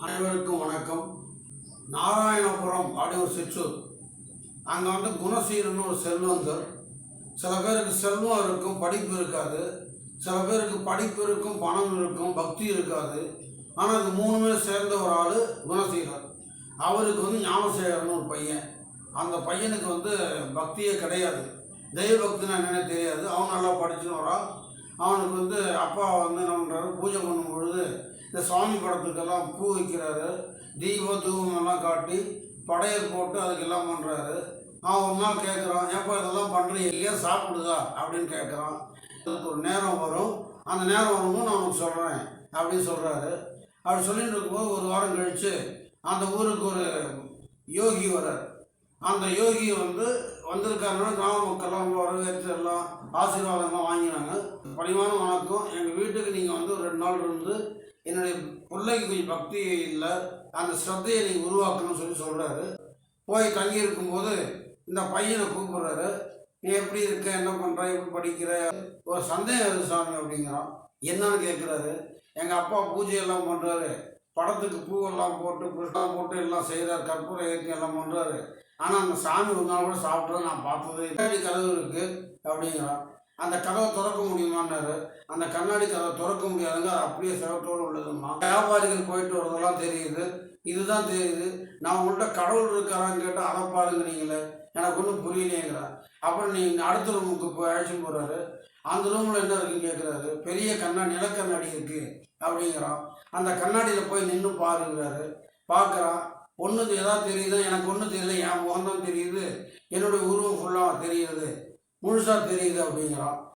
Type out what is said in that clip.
அனைவருக்கும் வணக்கம். நாராயணபுரம் அப்படி ஒரு சிற்றூர். அங்கே குணசீலன்னு ஒரு செல்வந்தர். சில பேருக்கு செல்வம் இருக்கும், படிப்பு இருக்காது. சில பேருக்கு படிப்பு இருக்கும், பணம் இருக்கும், பக்தி இருக்காது. ஆனால் இது மூணுமே சேர்ந்த ஒரு ஆள் குணசீலர். அவருக்கு ஞானசேகரன் ஒரு பையன். அந்த பையனுக்கு பக்தியே கிடையாது. தெய்வ பக்தினா என்னென்ன தெரியாது. அவன் நல்லா படிச்சுன்னு வரான். அவனுக்கு அப்பா என்ன பண்ணுறாரு, பூஜை பண்ணும் பொழுது இந்த சுவாமி படத்துக்கெல்லாம் பூ வைக்கிறாரு, தீப தூபமெல்லாம் காட்டி படையல் போட்டு அதுக்கெல்லாம் பண்ணுறாரு. அவன் ஒரு நாள் கேட்குறான், ஏப்பா இதெல்லாம் பண்ணுறீங்க, ஏன் சாப்பிடுதா அப்படின்னு கேட்குறான். அதுக்கு ஒரு நேரம் வரும், அந்த நேரம் வரும்போது நான் உனக்கு சொல்கிறேன் அப்படின்னு சொல்கிறாரு. அப்படி சொல்லிட்டு இருக்கும்போது ஒரு வாரம் கழித்து அந்த ஊருக்கு ஒரு யோகி வர்றார். அந்த யோகி வந்திருக்காருன்னா கிராம மக்கள்லாம் வரவேற்று எல்லாம் ஆசீர்வாதம்லாம் வாங்கினாங்க. பணிவான வணக்கம், எங்கள் வீட்டுக்கு நீங்கள் ஒரு 2 நாள் இருந்து என்னுடைய பிள்ளைக்கு கொஞ்சம் பக்தி இல்லை, அந்த ஸ்ரத்தையை நீங்கள் உருவாக்கணும்னு சொல்கிறாரு. போய் தங்கி இருக்கும்போது இந்த பையனை கூப்பிட்றாரு. நீ எப்படி இருக்க, என்ன பண்ணுற, எப்படி படிக்கிற, ஒரு சந்தேகம் இருக்குது சாமி அப்படிங்கிறான். என்னன்னு கேட்குறாரு. எங்கள் அப்பா பூஜையெல்லாம் பண்ணுறாரு, படத்துக்கு பூவெல்லாம் போட்டு புஷ்பம் போட்டு எல்லாம் செய்கிறார், கற்பூரம் ஏற்றி எல்லாம் பண்ணுறாரு. ஆனால் அந்த சாமி ஒரு நாள் கூட சாப்பிட்றது நான் பார்த்தது. கண்ணாடி கதவு இருக்குது அப்படிங்கிறான். அந்த கதவை திறக்க முடியுமான்னாரு. அந்த கண்ணாடி கதவை திறக்க முடியாதுங்க, அது அப்படியே சிவத்தோடு உள்ளதுமா. வியாபாரிகள் போயிட்டு வரதெல்லாம் தெரியுது, இதுதான் தெரியுது. நான் உங்கள்கிட்ட கடவுள் இருக்காரான்னு கேட்டால் அதை பாருங்கிறீங்களே, எனக்கு ஒன்றும் புரியலேங்கிறார். அப்புறம் நீங்கள் அடுத்த ரூமுக்கு போய் அழைச்சிட்டு போகிறாரு. அந்த ரூமில் என்ன இருக்குன்னு கேட்குறாரு. பெரிய நிலக்கண்ணாடி இருக்குது அப்படிங்கிறான். அந்த கண்ணாடியில் போய் நின்று பாருங்கிறாரு. பார்க்குறான். ஒன்று எதாவது தெரியுது, எனக்கு ஒன்றும் தெரியல, என் முகம்தான் தெரியுது, என்னுடைய உருவம் ஃபுல்லாக தெரியுது, முழுசாக தெரியுது அப்படிங்கிறான்.